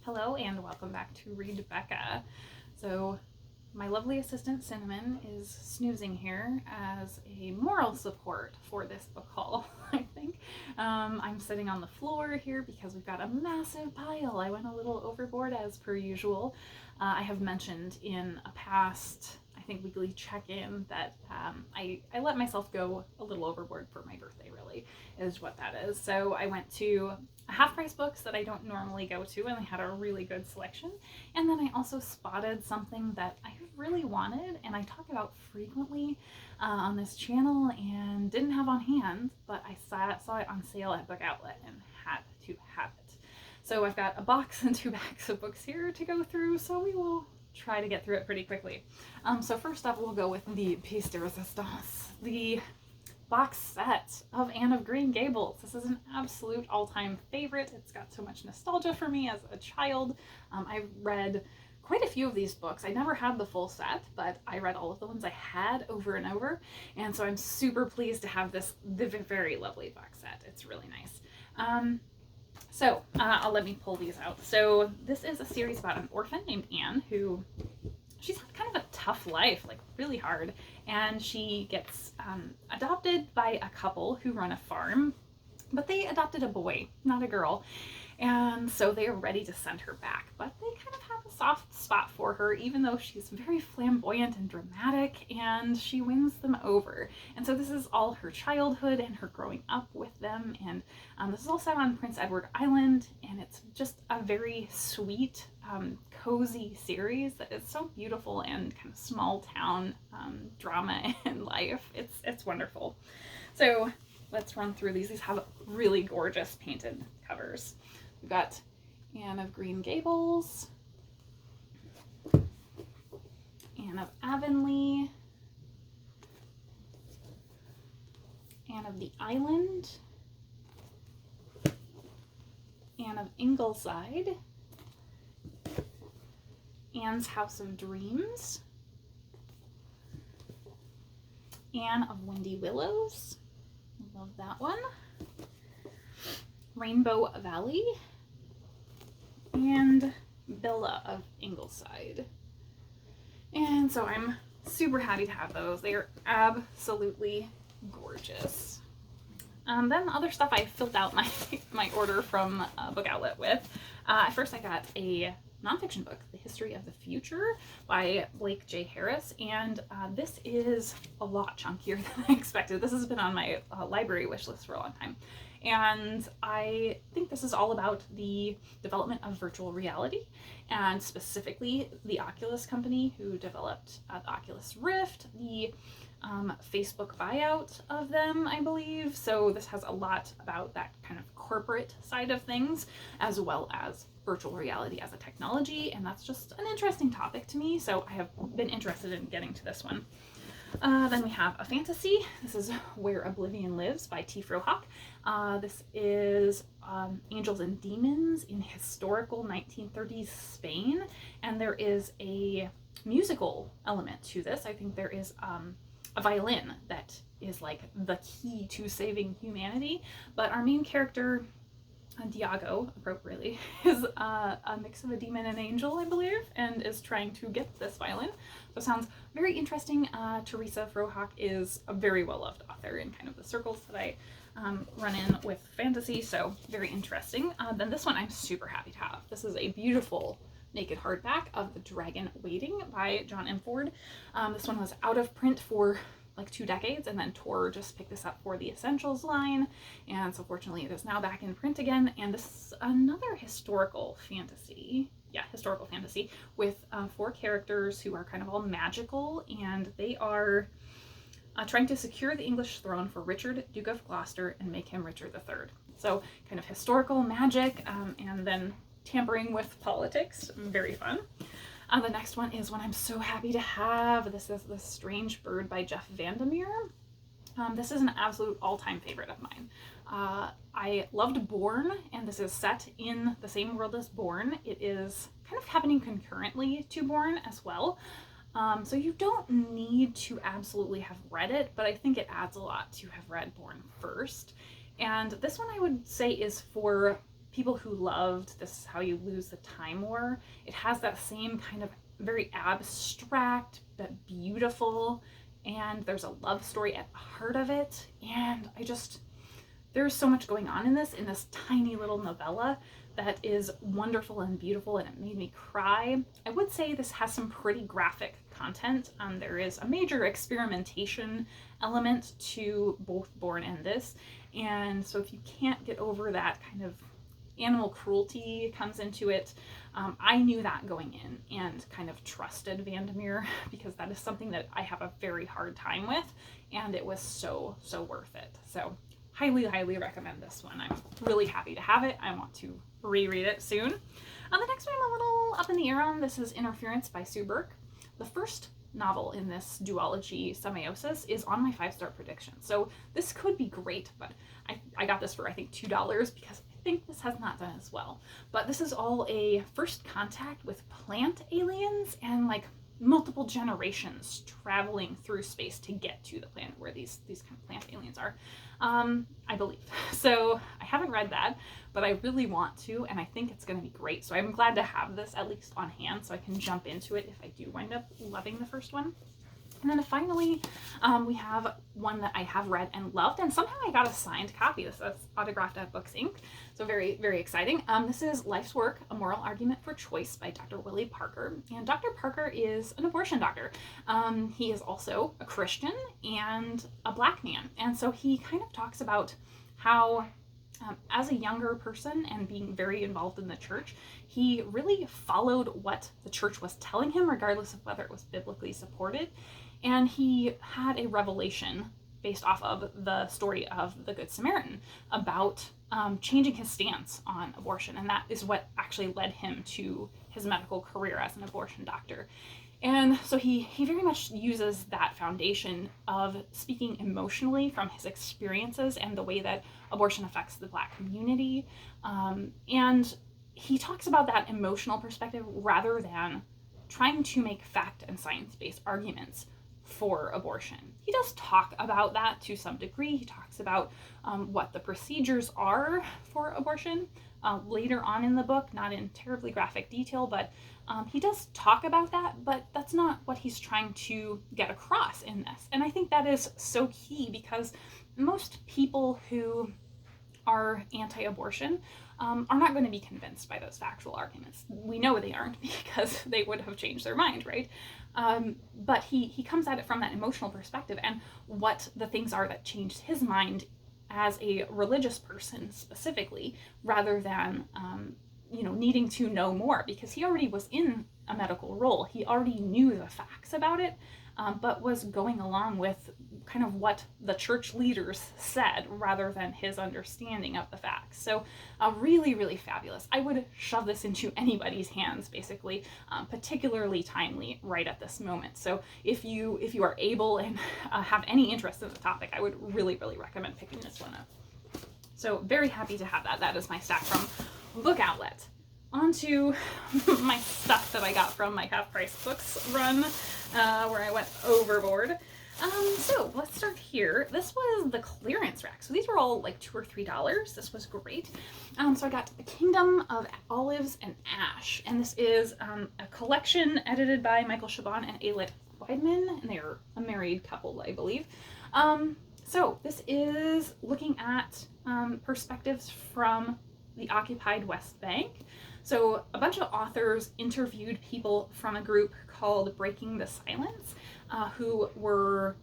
Hello and welcome back to Read Becca. So my lovely assistant Cinnamon is snoozing here as a moral support for this book haul, I think. I'm sitting on the floor here because we've got a massive pile. I went a little overboard as per usual. I have mentioned in a past, I think, weekly check-in that I let myself go a little overboard for my birthday, really, is what that is. So I went to half-price books that I don't normally go to, and they had a really good selection. And then I also spotted something that I really wanted and I talk about frequently on this channel and didn't have on hand, but I saw it on sale at Book Outlet and had to have it. So I've got a box and 2 bags of books here to go through, so we will try to get through it pretty quickly. So first up, we'll go with the piece de resistance, the box set of Anne of Green Gables. This is an absolute all-time favorite. It's got so much nostalgia for me as a child. I've read quite a few of these books. I never had the full set, but I read all of the ones I had over and over, and so I'm super pleased to have the very lovely box set. It's really nice. I'll let me pull these out. So this is a series about an orphan named Anne who she's had kind of a tough life, like really hard, and she gets adopted by a couple who run a farm, but they adopted a boy, not a girl, and so they are ready to send her back, but they kind of have a soft spot for her, even though she's very flamboyant and dramatic, and she wins them over. And so this is all her childhood and her growing up with them, and this is all set on Prince Edward Island, and it's just a very sweet, cozy series that is so beautiful and kind of small town drama and life. It's wonderful. So let's run through these. These have really gorgeous painted covers. We've got Anne of Green Gables, Anne of Avonlea, Anne of the Island, Anne of Ingleside, Anne's House of Dreams, Anne of Windy Willows, love that one, Rainbow Valley, and Bella of Ingleside. And so I'm super happy to have those. They are absolutely gorgeous. Then other stuff I filled out my order from Book Outlet with. First I got a nonfiction book, The History of the Future by Blake J. Harris, and this is a lot chunkier than I expected. This has been on my library wish list for a long time, and I think this is all about the development of virtual reality, and specifically the Oculus company who developed the Oculus Rift, the Facebook buyout of them, I believe. So this has a lot about that kind of corporate side of things, as well as virtual reality as a technology, and that's just an interesting topic to me, so I have been interested in getting to this one. Then we have a fantasy. This is Where Oblivion Lives by T. Frohock. This is Angels and Demons in historical 1930s Spain, and there is a musical element to this. I think there is a violin that is like the key to saving humanity, but our main character, Diago, appropriately, is a mix of a demon and angel, I believe, and is trying to get this violin. So it sounds very interesting. Teresa Frohock is a very well-loved author in kind of the circles that I run in with fantasy, so very interesting. Then this one I'm super happy to have. This is a beautiful naked hardback of The Dragon Waiting by John M. Ford. This one was out of print for like 2 decades, and then Tor just picked this up for the Essentials line, and so fortunately it is now back in print again. And this is another historical fantasy with 4 characters who are kind of all magical, and they are trying to secure the English throne for Richard, Duke of Gloucester, and make him Richard III. So kind of historical magic, and then tampering with politics. Very fun. The next one is one I'm so happy to have. This is The Strange Bird by Jeff Vandermeer. This is an absolute all-time favorite of mine. I loved Born, and this is set in the same world as Born. It is kind of happening concurrently to Born as well. So you don't need to absolutely have read it, but I think it adds a lot to have read Born first. And this one I would say is for people who loved This Is How You Lose the Time War, it has that same kind of very abstract but beautiful, and there's a love story at the heart of it. And there's so much going on in this tiny little novella that is wonderful and beautiful, and it made me cry. I would say this has some pretty graphic content. There is a major experimentation element to both Born and this, and so if you can't get over that kind of animal cruelty comes into it, I knew that going in and kind of trusted Vandermeer, because that is something that I have a very hard time with, and it was so worth it. So highly recommend this one. I'm really happy to have it. I want to reread it soon. The next one I'm a little up in the air on. This is Interference by Sue Burke. The first novel in this duology, Semiosis, is on my 5-star prediction. So this could be great, but I got this for I think $2 because I think this has not done as well. But this is all a first contact with plant aliens and like multiple generations traveling through space to get to the planet where these kind of plant aliens are, I believe. So I haven't read that, but I really want to, and I think it's going to be great. So I'm glad to have this at least on hand so I can jump into it if I do wind up loving the first one. And then finally, we have one that I have read and loved, and somehow I got a signed copy. This is autographed at Books Inc. So very exciting. This is Life's Work, A Moral Argument for Choice by Dr. Willie Parker. And Dr. Parker is an abortion doctor. He is also a Christian and a Black man. And so he kind of talks about how as a younger person and being very involved in the church, he really followed what the church was telling him, regardless of whether it was biblically supported. And he had a revelation based off of the story of the Good Samaritan about changing his stance on abortion. And that is what actually led him to his medical career as an abortion doctor. And so he very much uses that foundation of speaking emotionally from his experiences and the way that abortion affects the Black community. And he talks about that emotional perspective rather than trying to make fact and science-based arguments for abortion. He does talk about that to some degree. He talks about what the procedures are for abortion later on in the book, not in terribly graphic detail, but he does talk about that, but that's not what he's trying to get across in this. And I think that is so key, because most people who are anti-abortion are not going to be convinced by those factual arguments. We know they aren't, because they would have changed their mind, right? But he comes at it from that emotional perspective and what the things are that changed his mind as a religious person specifically, rather than needing to know more, because he already was in a medical role. He already knew the facts about it, but was going along with kind of what the church leaders said rather than his understanding of the facts. So really fabulous. I would shove this into anybody's hands, basically, particularly timely right at this moment. So if you are able and have any interest in the topic, I would really recommend picking this one up. So very happy to have that. That is my stack from Book Outlet. On to my stuff that I got from my Half Price Books run, where I went overboard. So let's start here. This was the clearance rack. So these were all like $2 or $3. This was great. So I got The Kingdom of Olives and Ash, and this is a collection edited by Michael Chabon and Ayelet Weidman, and they're a married couple, I believe. So this is looking at perspectives from the occupied West Bank. So a bunch of authors interviewed people from a group called Breaking the Silence, who were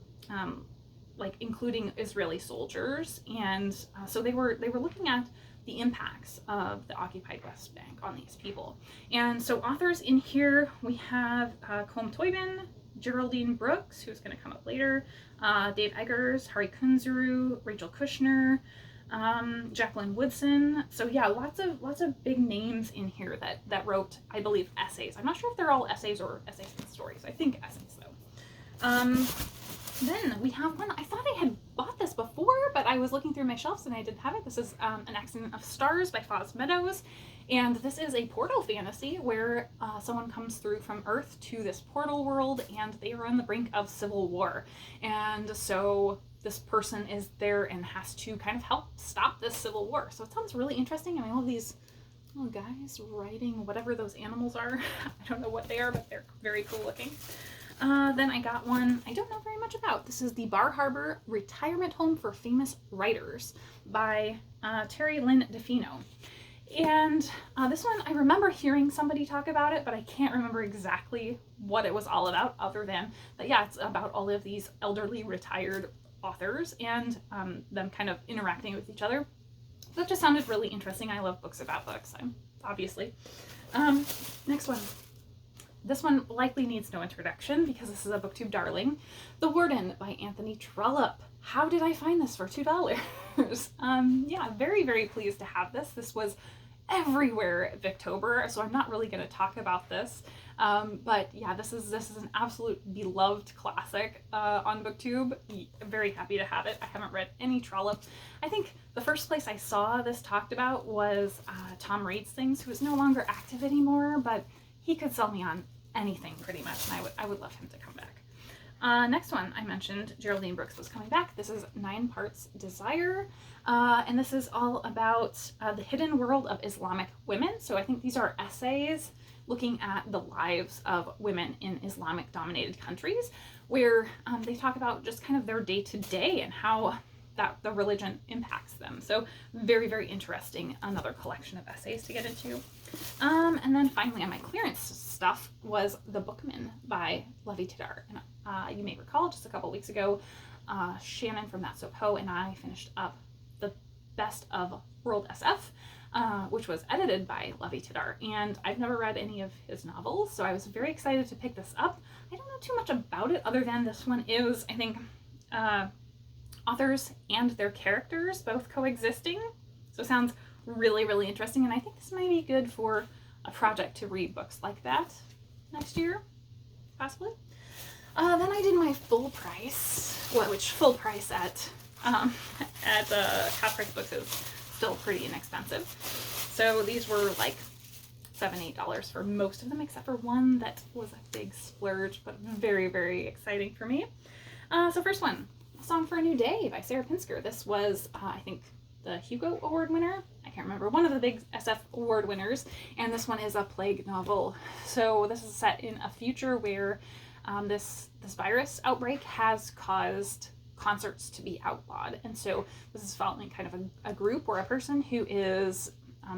including Israeli soldiers, and so they were looking at the impacts of the occupied West Bank on these people. And so authors in here, we have Colm Toibin, Geraldine Brooks, who's going to come up later, Dave Eggers, Hari Kunzuru, Rachel Kushner, Jacqueline Woodson. So yeah, lots of big names in here that wrote, I believe, essays. I'm not sure if they're all essays or essays and stories. I think essays though. Then we have one, I thought I had bought this before, but I was looking through my shelves and I didn't have it. This is An Accident of Stars by Foz Meadows. And this is a portal fantasy where someone comes through from Earth to this portal world, and they are on the brink of civil war. And so this person is there and has to kind of help stop this civil war. So it sounds really interesting. I mean, all of these little guys riding whatever those animals are. I don't know what they are, but they're very cool looking. Then I got one I don't know very much about. This is the Bar Harbor Retirement Home for Famous Writers by Terry Lynn DeFino. And this one, I remember hearing somebody talk about it, but I can't remember exactly what it was all about, other than that, yeah, it's about all of these elderly retired authors and them kind of interacting with each other. That just sounded really interesting. I love books about books, obviously. Next one. This one likely needs no introduction because this is a BookTube darling. The Warden by Anthony Trollope. How did I find this for $2? Yeah, very, very pleased to have this. This was everywhere at Booktober, so I'm not really going to talk about this. But yeah, this is an absolute beloved classic on BookTube. I'm very happy to have it. I haven't read any Trollope. I think the first place I saw this talked about was Tom Reads Things, who is no longer active anymore, but he could sell me on anything pretty much, and I would love him to come back. Next one, I mentioned Geraldine Brooks was coming back. This is 9 Parts Desire, and this is all about the hidden world of Islamic women. So I think these are essays looking at the lives of women in Islamic-dominated countries, where they talk about just kind of their day-to-day and how that the religion impacts them. So very, very interesting. Another collection of essays to get into. And then finally on my clearance stuff was The Bookman by Levi Tidar. And you may recall just a couple weeks ago, Shannon from That's So Poe and I finished up the Best of World SF, which was edited by Levi Tidar. And I've never read any of his novels, so I was very excited to pick this up. I don't know too much about it other than this one is, I think, authors and their characters both coexisting. So it sounds really, really interesting, and I think this might be good for a project to read books like that next year, possibly. Then I did my full price, which full price at Half Price Books is still pretty inexpensive. So these were like $7-8 for most of them, except for one that was a big splurge, but very, very exciting for me. So first one, A Song for a New Day by Sarah Pinsker. This was, I think, the Hugo Award winner. I can't remember, one of the big SF award winners, and this one is a plague novel. So this is set in a future where this virus outbreak has caused concerts to be outlawed, and so this is following kind of a group or a person who is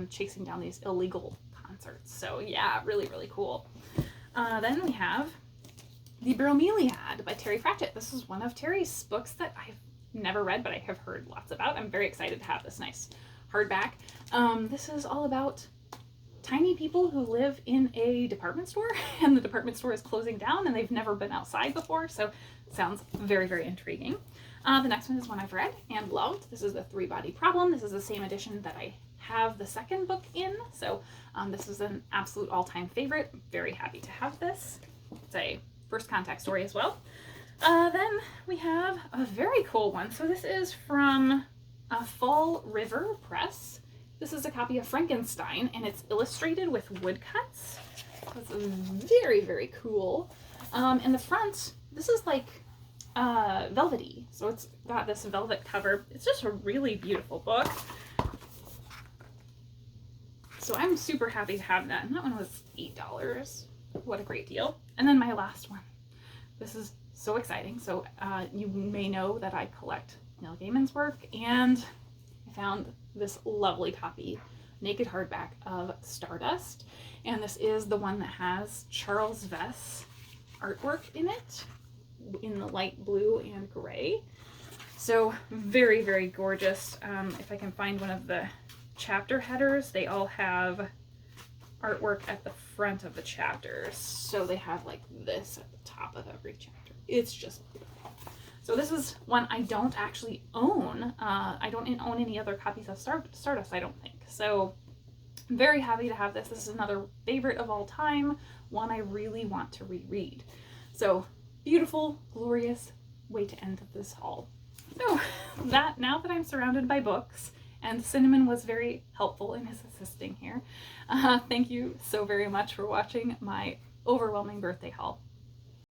chasing down these illegal concerts. So yeah, really, really cool. Then we have The Bromeliad by Terry Pratchett. This is one of Terry's books that I've never read, but I have heard lots about. I'm very excited to have this nice hardback. This is all about tiny people who live in a department store, and the department store is closing down and they've never been outside before, so it sounds very, very intriguing. The next one is one I've read and loved. This is The Three-Body Problem. This is the same edition that I have the second book in, so this is an absolute all-time favorite. I'm very happy to have this. It's a first contact story as well. Then we have a very cool one. So this is from Fall River Press. This is a copy of Frankenstein, and it's illustrated with woodcuts. It's very, very cool. In the front, this is like velvety, so it's got this velvet cover. It's just a really beautiful book. So I'm super happy to have that, and that one was $8. What a great deal. And then my last one. This is so exciting. So you may know that I collect Neil Gaiman's work, and I found this lovely copy, naked hardback of Stardust, and this is the one that has Charles Vess artwork in it, in the light blue and gray. So very, very gorgeous. If I can find one of the chapter headers, they all have artwork at the front of the chapters. So they have like this at the top of every chapter. It's just beautiful. So this is one I don't actually own. I don't own any other copies of Stardust, I don't think. So I'm very happy to have this. This is another favorite of all time, one I really want to reread. So beautiful, glorious way to end this haul. So now that I'm surrounded by books, and Cinnamon was very helpful in his assisting here, thank you so very much for watching my overwhelming birthday haul.